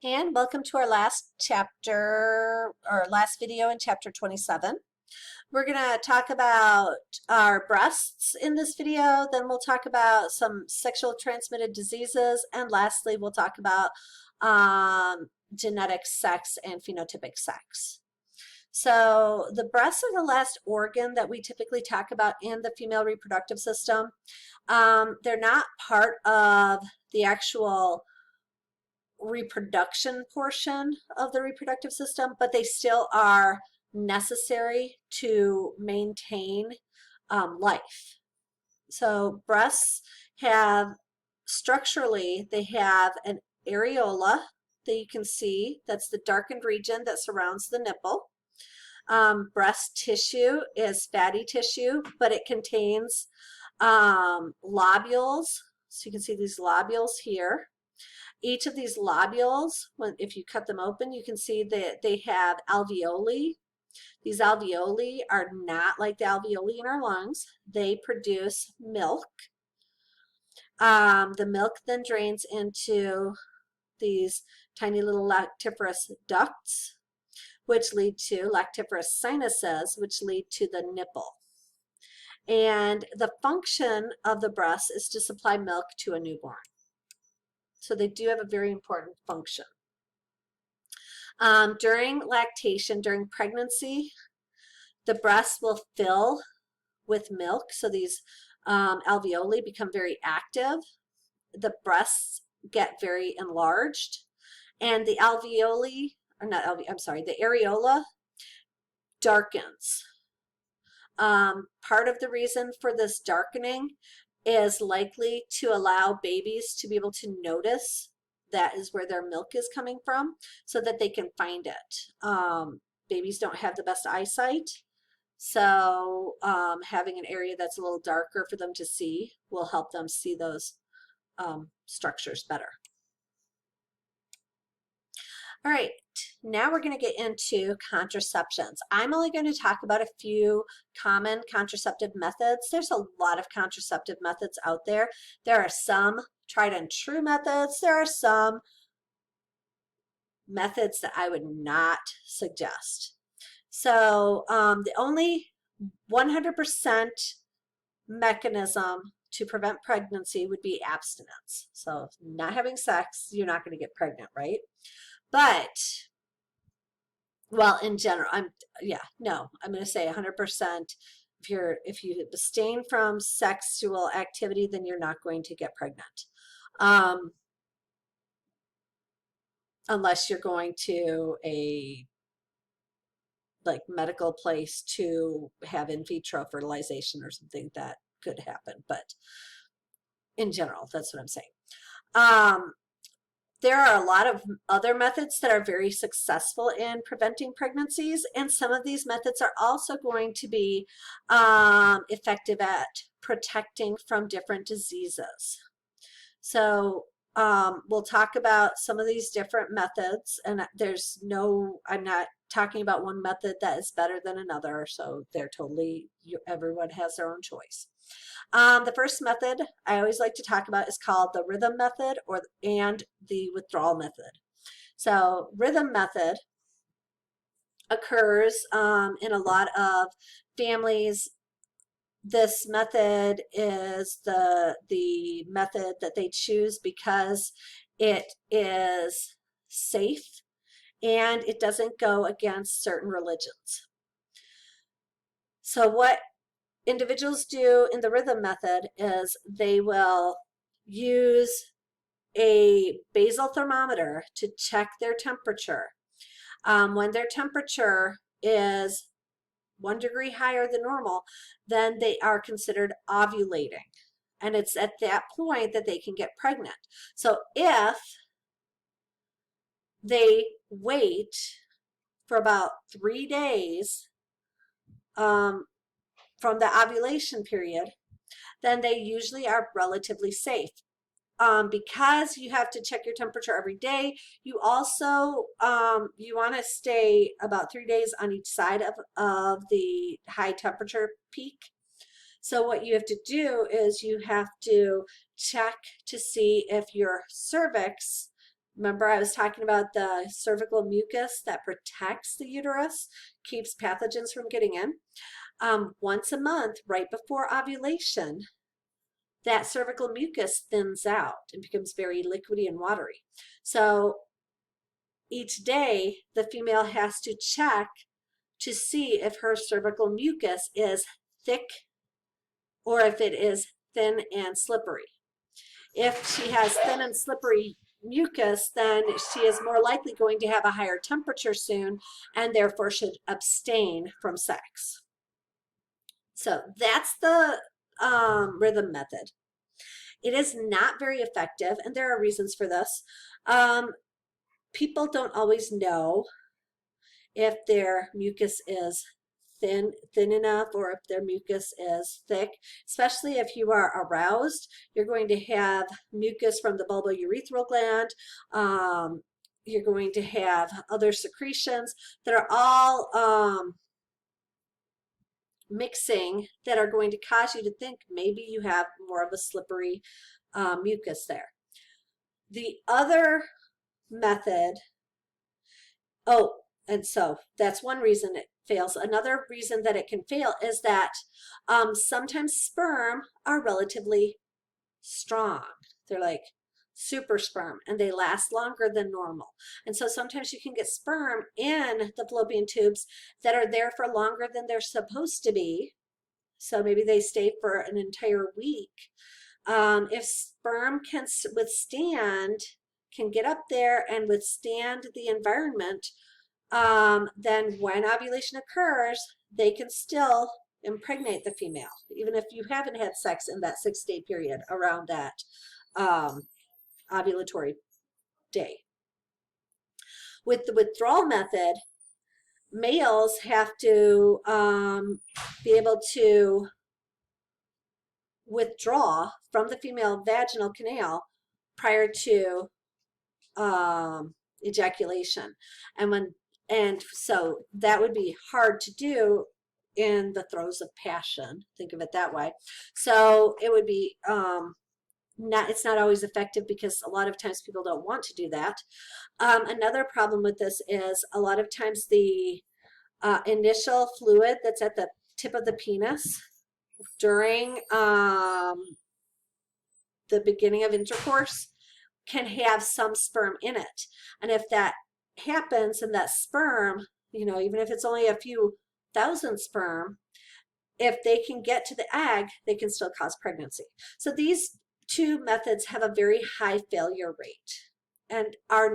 And welcome to our last chapter, or last video in chapter 27. We're going to talk about our breasts in this video, then we'll talk about some sexual transmitted diseases, and lastly we'll talk about genetic sex and phenotypic sex. So the breasts are the last organ that we typically talk about in the female reproductive system. They're not part of the actual reproduction portion of the reproductive system, but they still are necessary to maintain life. So breasts have, structurally, they have an areola that you can see. That's the darkened region that surrounds the nipple. Breast tissue is fatty tissue, but it contains lobules. So you can see these lobules here. Each of these lobules, if you cut them open, you can see that they have alveoli. These alveoli are not like the alveoli in our lungs. They produce milk. The milk then drains into these tiny little lactiferous ducts, which lead to lactiferous sinuses, which lead to the nipple. And the function of the breast is to supply milk to a newborn. So they do have a very important function. During lactation, during pregnancy, the breast will fill with milk. So these alveoli become very active. The breasts get very enlarged. And the alveoli, or not alveoli, I'm sorry, the areola darkens. Part of the reason for this darkening is likely to allow babies to be able to notice that is where their milk is coming from so that they can find it. Babies don't have the best eyesight, so having an area that's a little darker for them to see will help them see those structures better. All right, now we're going to get into contraceptions. I'm only going to talk about a few common contraceptive methods. There's a lot of contraceptive methods out there. There are some tried and true methods. There are some methods that I would not suggest. So the only 100% mechanism to prevent pregnancy would be abstinence. So not having sex, you're not going to get pregnant, right? But, well, in general, I'm going to say 100%. If you abstain from sexual activity, then you're not going to get pregnant. Unless you're going to a medical place to have in vitro fertilization or something, that could happen. But in general, that's what I'm saying. There are a lot of other methods that are very successful in preventing pregnancies, and some of these methods are also going to be effective at protecting from different diseases. So we'll talk about some of these different methods, and I'm not talking about one method that is better than another, so they're totally, everyone has their own choice. The first method I always like to talk about is called the rhythm method and the withdrawal method. So rhythm method occurs in a lot of families. This method is the method that they choose because it is safe and it doesn't go against certain religions. So what individuals do in the rhythm method is they will use a basal thermometer to check their temperature. When their temperature is 1 degree higher than normal, then they are considered ovulating. And it's at that point that they can get pregnant. So if they wait for about 3 days from the ovulation period, then they usually are relatively safe. Because you have to check your temperature every day, you also you want to stay about 3 days on each side of the high temperature peak. So what you have to do is you have to check to see if your cervix, Remember I was talking about the cervical mucus that protects the uterus, keeps pathogens from getting in. Once a month, right before ovulation, that cervical mucus thins out and becomes very liquidy and watery. So each day, the female has to check to see if her cervical mucus is thick or if it is thin and slippery. If she has thin and slippery mucus, then she is more likely going to have a higher temperature soon and therefore should abstain from sex. So that's the rhythm method. It is not very effective, and there are reasons for this. People don't always know if their mucus is thin enough or if their mucus is thick, especially if you are aroused. You're going to have mucus from the bulbourethral gland. You're going to have other secretions that are all mixing that are going to cause you to think maybe you have more of a slippery mucus there. The other method, and so that's one reason it fails. Another reason that it can fail is that sometimes sperm are relatively strong. They're like super sperm and they last longer than normal. And so sometimes you can get sperm in the fallopian tubes that are there for longer than they're supposed to be. So maybe they stay for an entire week. If sperm can get up there and withstand the environment, then when ovulation occurs, they can still impregnate the female, even if you haven't had sex in that 6-day period around that ovulatory day. With the withdrawal method, males have to be able to withdraw from the female vaginal canal prior to ejaculation, and so that would be hard to do in the throes of passion. Think of it that way. So it would be it's not always effective because a lot of times people don't want to do that. Another problem with this is a lot of times the initial fluid that's at the tip of the penis during the beginning of intercourse can have some sperm in it. And if that happens and that sperm, even if it's only a few thousand sperm, if they can get to the egg, they can still cause pregnancy. So these two methods have a very high failure rate and I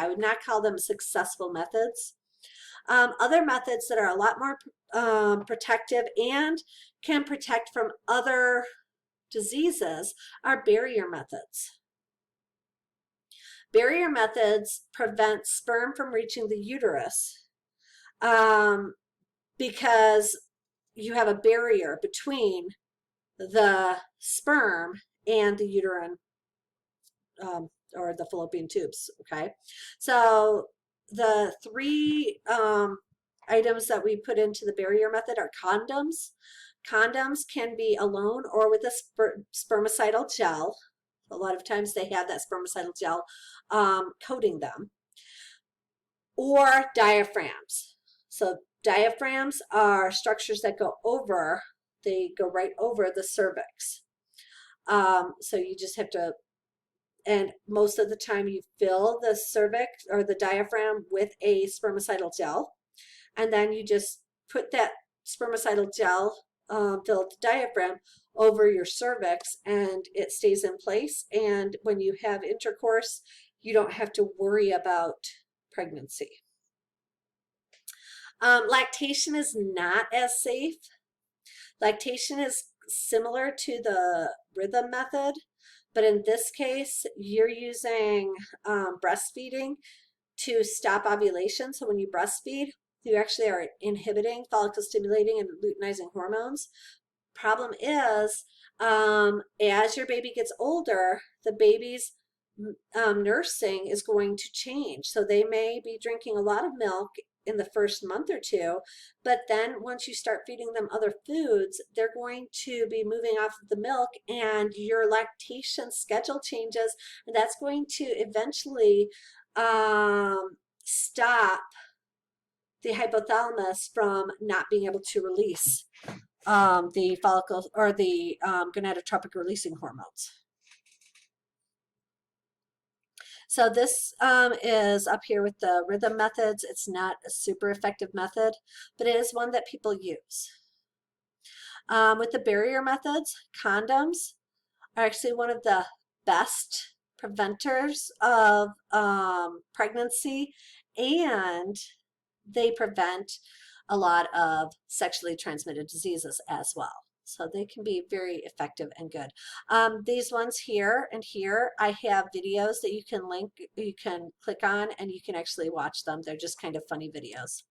would not call them successful methods. Other methods that are a lot more protective and can protect from other diseases are barrier methods. Barrier methods prevent sperm from reaching the uterus because you have a barrier between the sperm and the uterine or the fallopian tubes, okay? So the three items that we put into the barrier method are condoms. Condoms can be alone or with a spermicidal gel. A lot of times they have that spermicidal gel coating them. Or diaphragms. So diaphragms are structures that go right over the cervix. So you just have to, and most of the time you fill the cervix or the diaphragm with a spermicidal gel, and then you just put that spermicidal gel filled diaphragm over your cervix and it stays in place, and when you have intercourse you don't have to worry about pregnancy. Lactation is not as safe. Lactation is similar to the rhythm method, but in this case you're using breastfeeding to stop ovulation. So when you breastfeed, you actually are inhibiting follicle stimulating and luteinizing hormones. Problem is, as your baby gets older, the baby's nursing is going to change. So they may be drinking a lot of milk in the first month or two, but then once you start feeding them other foods, they're going to be moving off of the milk and your lactation schedule changes, and that's going to eventually stop the hypothalamus from not being able to release the follicles or the gonadotropic releasing hormones. So this is up here with the rhythm methods. It's not a super effective method, but it is one that people use. With the barrier methods, condoms are actually one of the best preventers of pregnancy, and they prevent a lot of sexually transmitted diseases as well. So they can be very effective and good. These ones here and here, I have videos that you can link, you can click on, and you can actually watch them. They're just kind of funny videos.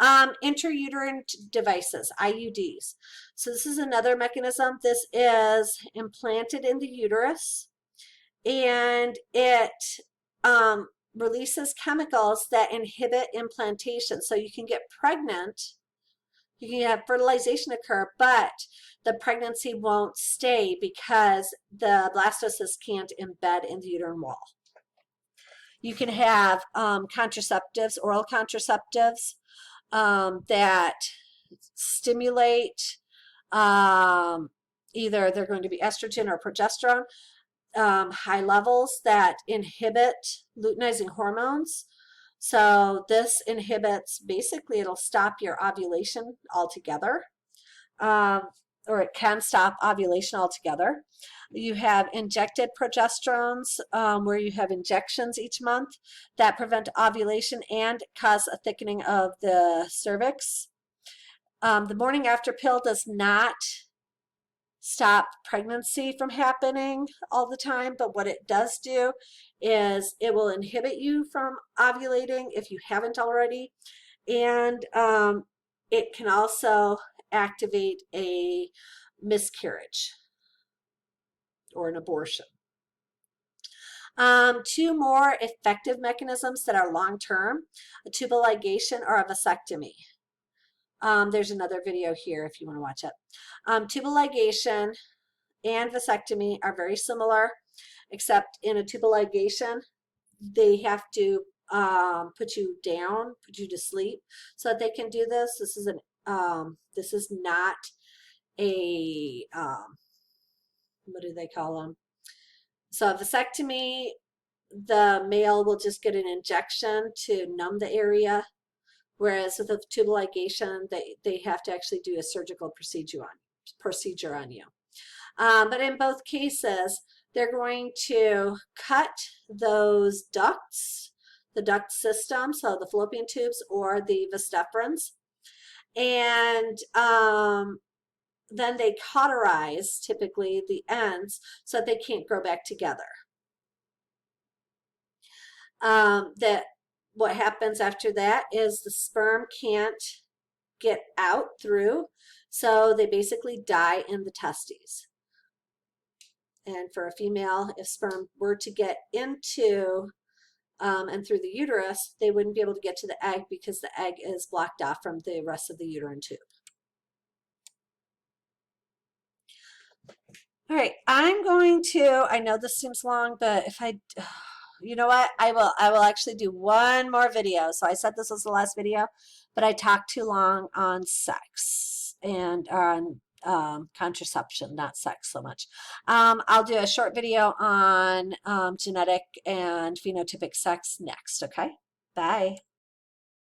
Intrauterine devices, IUDs. So this is another mechanism. This is implanted in the uterus, and it releases chemicals that inhibit implantation. So you can get pregnant, you can have fertilization occur, but the pregnancy won't stay because the blastocyst can't embed in the uterine wall. You can have contraceptives, oral contraceptives that stimulate, either they're going to be estrogen or progesterone, high levels that inhibit luteinizing hormones. So this inhibits, basically it'll stop your ovulation altogether, or it can stop ovulation altogether. You have injected progesterones, where you have injections each month that prevent ovulation and cause a thickening of the cervix. The morning after pill does not stop pregnancy from happening all the time, but what it does do is it will inhibit you from ovulating if you haven't already, and it can also activate a miscarriage or an abortion. Two more effective mechanisms that are long-term, a tubal ligation or a vasectomy. There's another video here if you want to watch it. Tubal ligation and vasectomy are very similar, except in a tubal ligation, they have to put you down, put you to sleep, so that they can do this. This is not a what do they call them? So a vasectomy, the male will just get an injection to numb the area, whereas with a tubal ligation, they have to actually do a surgical procedure on you. But in both cases, they're going to cut those ducts, the duct system, so the fallopian tubes or the vas deferens, and then they cauterize, typically, the ends so that they can't grow back together. What happens after that is the sperm can't get out through, so they basically die in the testes. And for a female, if sperm were to get into and through the uterus, they wouldn't be able to get to the egg because the egg is blocked off from the rest of the uterine tube. All right, I'm going to, I know this seems long, but if I, you know what, I will actually do one more video. So I said this was the last video, but I talked too long on sex and on contraception, not sex so much. I'll do a short video on genetic and phenotypic sex next, okay? Bye.